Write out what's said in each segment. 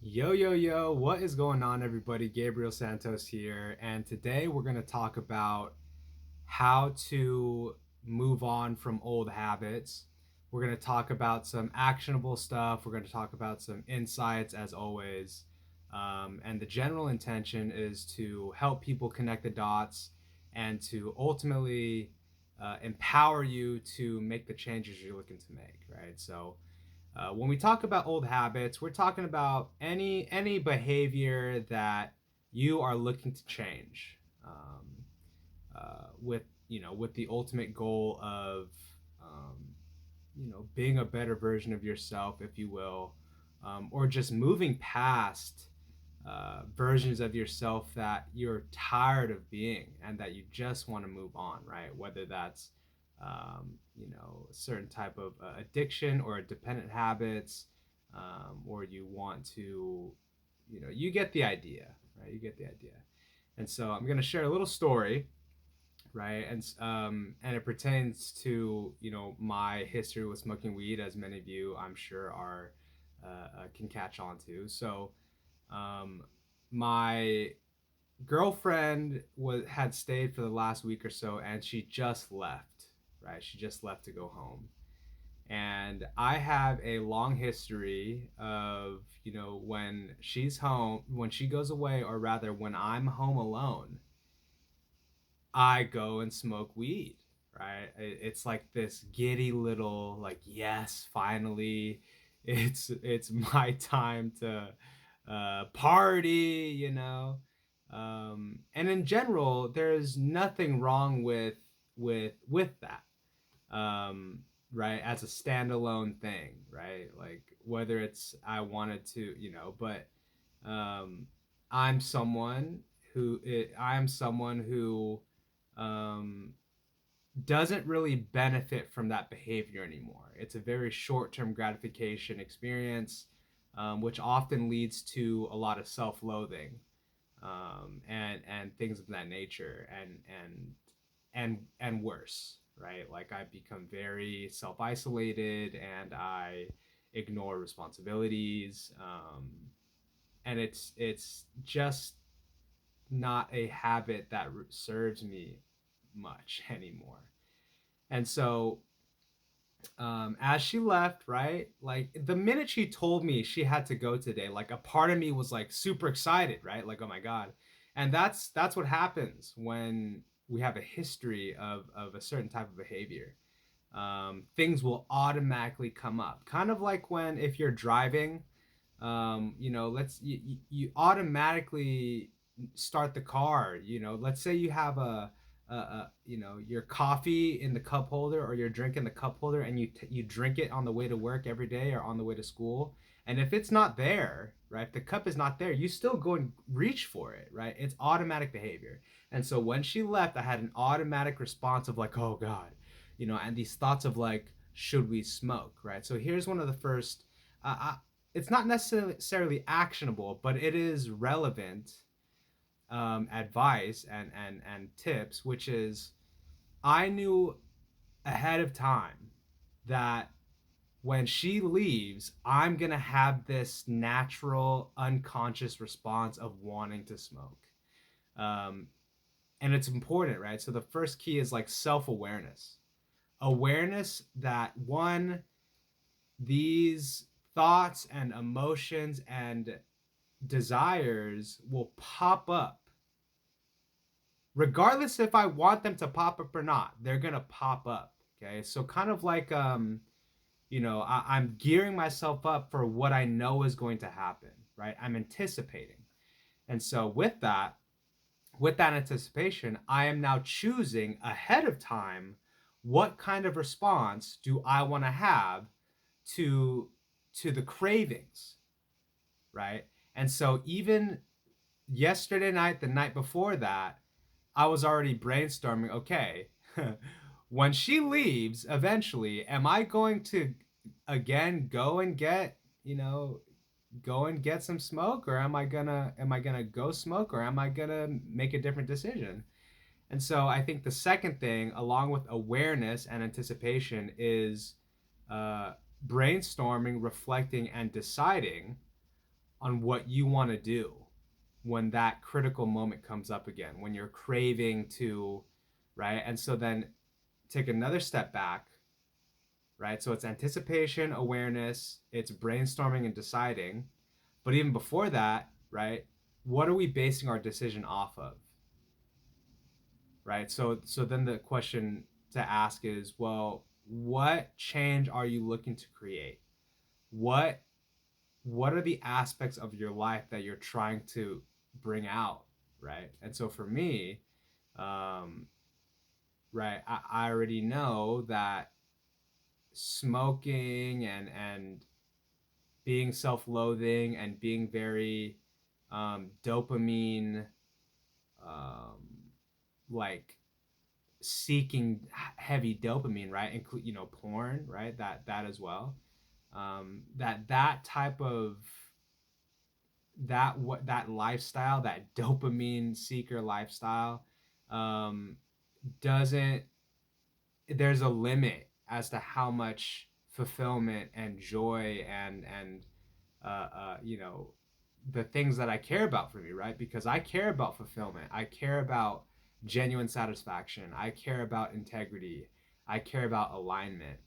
Yo, yo, yo, what is going on, everybody? Gabriel Santos here, and today we're going to talk about how to move on from old habits. We're going to talk about some actionable stuff. We're going to talk about some insights, as always. And the general intention is to help people connect the dots and to ultimately empower you to make the changes you're looking to make, right? When we talk about old habits, we're talking about any behavior that you are looking to change, with with the ultimate goal of being a better version of yourself, if you will, or just moving past versions of yourself that you're tired of being and that you just want to move on, right? Whether that's a certain type of addiction or dependent habits, or you want to, you get the idea, right? You get the idea. And so I'm going to share a little story, right? And it pertains to my history with smoking weed, as many of you I'm sure are can catch on to. Um, my girlfriend had stayed for the last week or so, and she just left. Right, she just left to go home, and I have a long history of when she's home, when she goes away, or rather when I'm home alone, I go and smoke weed. Right, it's like this giddy little like, yes, finally, it's my time to party, and in general, there's nothing wrong with that, um, right? As a standalone thing, right? Like whether it's I wanted to, but um, I'm someone I'm someone who um, doesn't really benefit from that behavior anymore. It's a very short-term gratification experience, which often leads to a lot of self-loathing, and things of that nature, and worse, right? Like I become very self-isolated, and I ignore responsibilities, and it's just not a habit that serves me much anymore. And so, as she left, right, like the minute she told me she had to go today, like a part of me was like super excited, right? Like, oh my God. And that's what happens when we have a history of a certain type of behavior. Things will automatically come up, kind of like when if you're driving, you automatically start the car. Let's say you have your coffee in the cup holder, or you're drinking the cup holder, and you drink it on the way to work every day or on the way to school. And if it's not there, right, if the cup is not there, you still go and reach for it, right? It's automatic behavior. And so when she left, I had an automatic response of like, oh God, and these thoughts of like, should we smoke, right? So here's one of the first. It's not necessarily actionable, but it is relevant, advice and tips, which is I knew ahead of time that when she leaves, I'm gonna have this natural unconscious response of wanting to smoke. Um, and it's important, right? So the first key is like self-awareness. Awareness that one, these thoughts and emotions and desires will pop up regardless if I want them to pop up or not. They're gonna pop up. Okay, so kind of like I'm gearing myself up for what I know is going to happen, right? I'm anticipating. And so with that anticipation, I am now choosing ahead of time what kind of response do I want to have to to the cravings, right? And so even yesterday night, the night before that, I was already brainstorming, okay, when she leaves eventually, am I going to again go and get some smoke, or am I gonna go smoke, or am I gonna make a different decision? And so I think the second thing, along with awareness and anticipation, is uh, brainstorming, reflecting, and deciding what you want to do when that critical moment comes up again, when you're craving to, right? And so then take another step back, right? So it's anticipation, awareness, it's brainstorming and deciding. But even before that, right? What are we basing our decision off of? Right? So then the question to ask is, well, what change are you looking to create? What what are the aspects of your life that you're trying to bring out, right? And so for me, um, right, I already know that smoking and being self-loathing and being very dopamine, um, like seeking heavy dopamine, right? Include, porn, right? That as well. That type of that lifestyle, that dopamine seeker lifestyle, um, doesn't. There's a limit as to how much fulfillment and joy and uh, uh, you know the things that I care about for me, right? Because I care about fulfillment. I care about genuine satisfaction. I care about integrity. I care about alignment.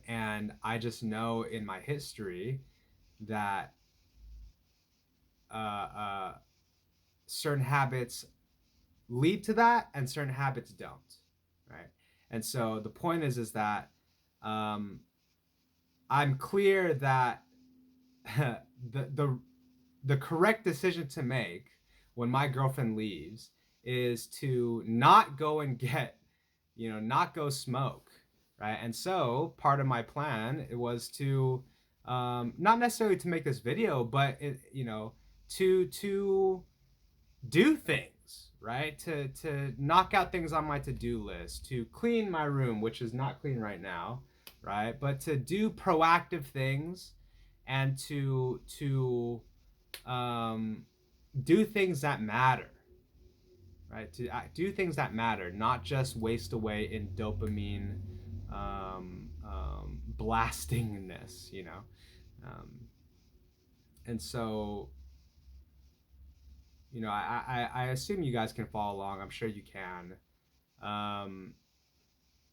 And I just know in my history that uh, uh, certain habits lead to that and certain habits don't, right? And so the point is that um, I'm clear that the the the correct decision to make when my girlfriend leaves is to not go and get, not go smoke, right? And so part of my plan it was to not necessarily to make this video, but to do things, right? To knock out things on my to-do list, to clean my room, which is not clean right now, right? But to do proactive things and to um, do things that matter, right? To do things that matter, not just waste away in dopamine blastingness, Um, and so, I assume you guys can follow along. I'm sure you can. Um,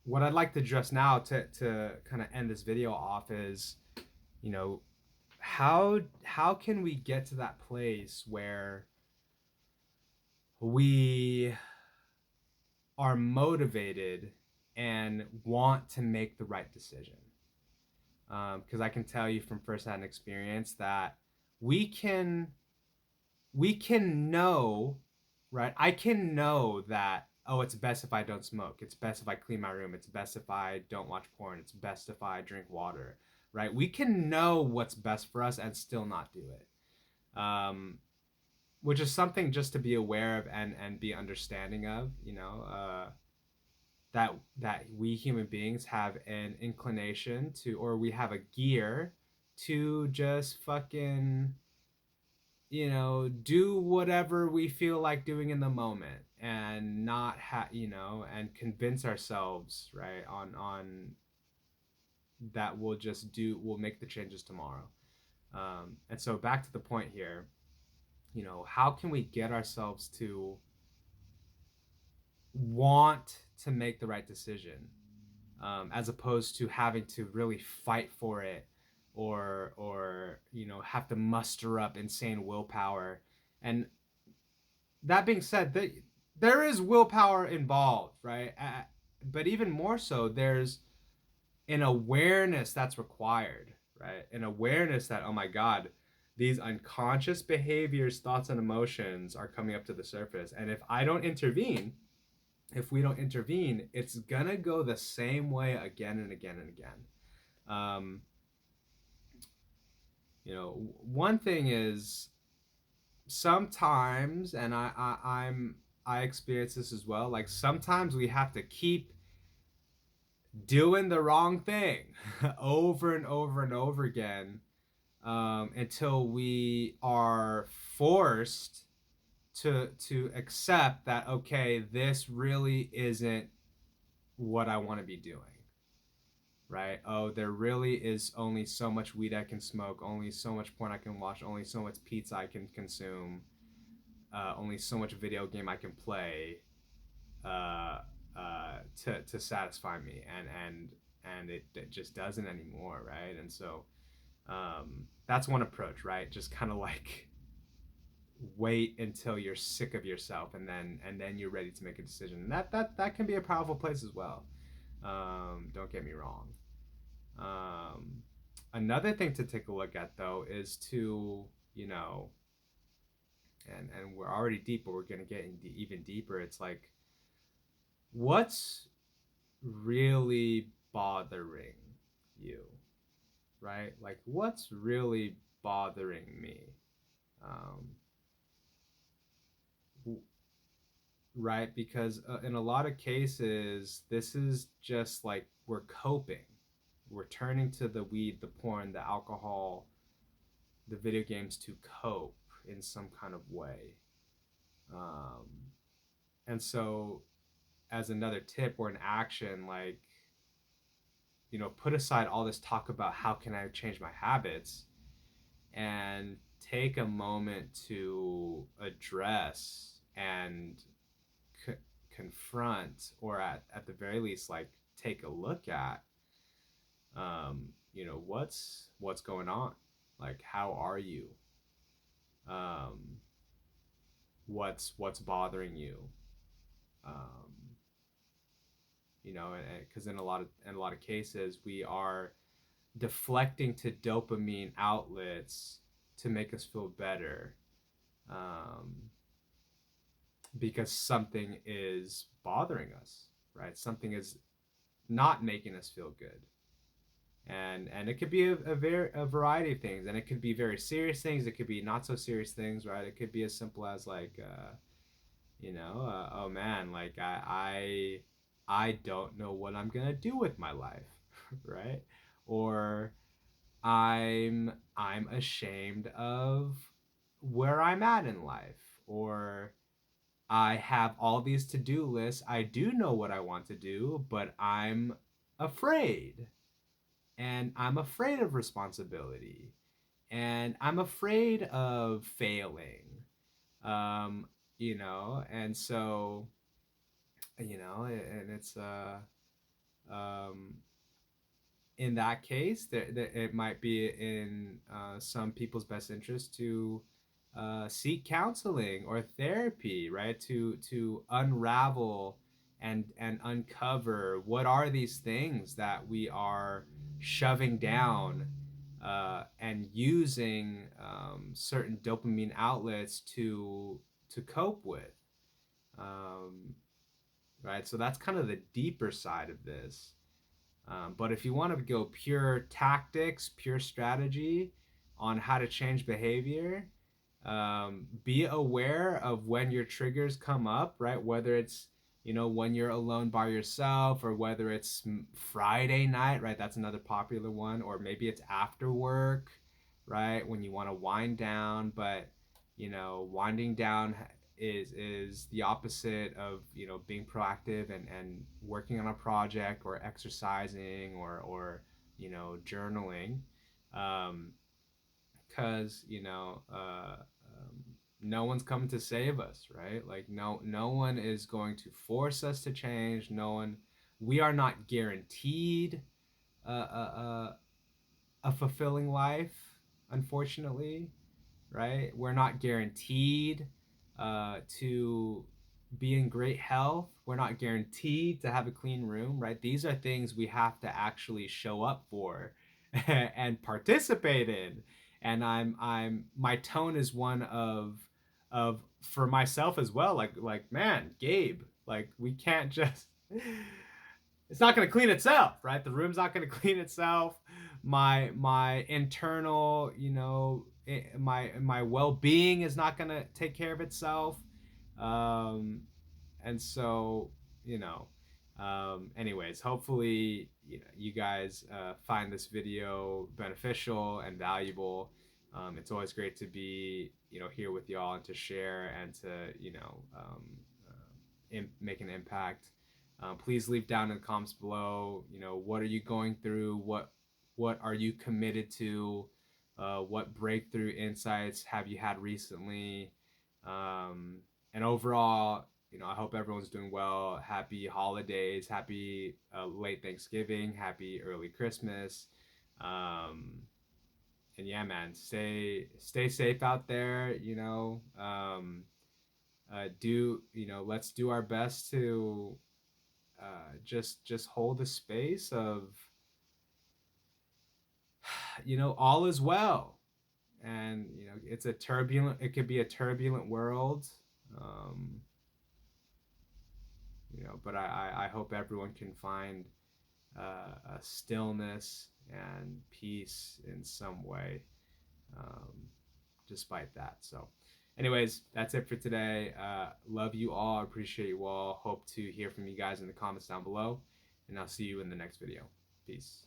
what I'd like to address now to kind of end this video off is, you know, how can we get to that place where we are motivated and want to make the right decision? Because I can tell you from firsthand experience that we can we can know, right? I can know that, oh, it's best if I don't smoke. It's best if I clean my room. It's best if I don't watch porn. It's best if I drink water, right? We can know what's best for us and still not do it. Which is something just to be aware of and be understanding of, that we human beings have an inclination to, or we have a gear to just fucking, do whatever we feel like doing in the moment and not and convince ourselves, right, on that we'll make the changes tomorrow. And so back to the point here, how can we get ourselves to want to make the right decision, as opposed to having to really fight for it, or have to muster up insane willpower. And that being said, there is willpower involved, right? But even more so, there's an awareness that's required, right? An awareness that, oh my God, these unconscious behaviors, thoughts, and emotions are coming up to the surface. And if we don't intervene, it's gonna go the same way again and again and again. Um, one thing is sometimes, and I experience this as well. Like sometimes we have to keep doing the wrong thing over and over and over again, until we are forced to accept that, okay, this really isn't what I want to be doing. right? Oh, there really is only so much weed I can smoke, only so much porn I can watch, only so much pizza I can consume, only so much video game I can play, uh, to satisfy me, and it just doesn't anymore, right? And so that's one approach, right? Just kind of like wait until you're sick of yourself, and then you're ready to make a decision. And that can be a powerful place as well. Don't get me wrong. Um, Another thing to take a look at though is to, you know, and we're already deep, but we're gonna get even deeper. It's like, what's really bothering you, right? Like, what's really bothering me? Um, right? Because in a lot of cases, this is just like we're coping. We're turning to the weed, the porn, the alcohol, the video games to cope in some kind of way. Um, and so, as another tip or an action, like, put aside all this talk about how can I change my habits and take a moment to address and co- confront, or at the very least, like, take a look at, what's going on, like, how are you, um, what's bothering you, um, because in a lot of cases we are deflecting to dopamine outlets to make us feel better, um, because something is bothering us, right? Something is not making us feel good, and it could be a variety of things, and it could be very serious things, it could be not so serious things, right? It could be as simple as like, oh man, like I don't know what I'm gonna do with my life, right? Or I'm ashamed of where I'm at in life, or I have all these to-do lists. I do know what I want to do, but afraid. And I'm afraid of responsibility. And I'm afraid of failing. Um, and so, and it's um in that case, it might be in some people's best interest to seek counseling or therapy, right? To unravel and uncover what are these things that we are shoving down, and using certain dopamine outlets to cope with, um, right? So that's kind of the deeper side of this. But if you want to go pure tactics, pure strategy on how to change behavior, be aware of when your triggers come up, right? Whether it's, when you're alone by yourself, or whether it's Friday night, right? That's another popular one. Or maybe it's after work, right? When you want to wind down, but, winding down is the opposite of, being proactive and working on a project, or exercising, or journaling, because no one's coming to save us, right? Like, no one is going to force us to change. No one. We are not guaranteed a fulfilling life, unfortunately, right? We're not guaranteed to be in great health. We're not guaranteed to have a clean room, right? These are things we have to actually show up for and participate in. And my tone is one of for myself as well. Like man, Gabe, like, we can't just. It's not going to clean itself, right? The room's not going to clean itself. My internal, my well-being is not going to take care of itself. um and so, anyways, hopefully, you guys find this video beneficial and valuable. It's always great to be, here with y'all, and to share, and to, make an impact. Please leave down in the comments below. You know, what are you going through? What are you committed to? What breakthrough insights have you had recently? Um, and overall, you know, I hope everyone's doing well. Happy holidays, happy late Thanksgiving, happy early Christmas. Um, and yeah, man, stay safe out there. Let's do our best to just hold the space of all is well. And it could be a turbulent world. um but I hope everyone can find a stillness and peace in some way, um despite that. So anyways, that's it for today. Love you all, appreciate you all, hope to hear from you guys in the comments down below, and I'll see you in the next video. Peace.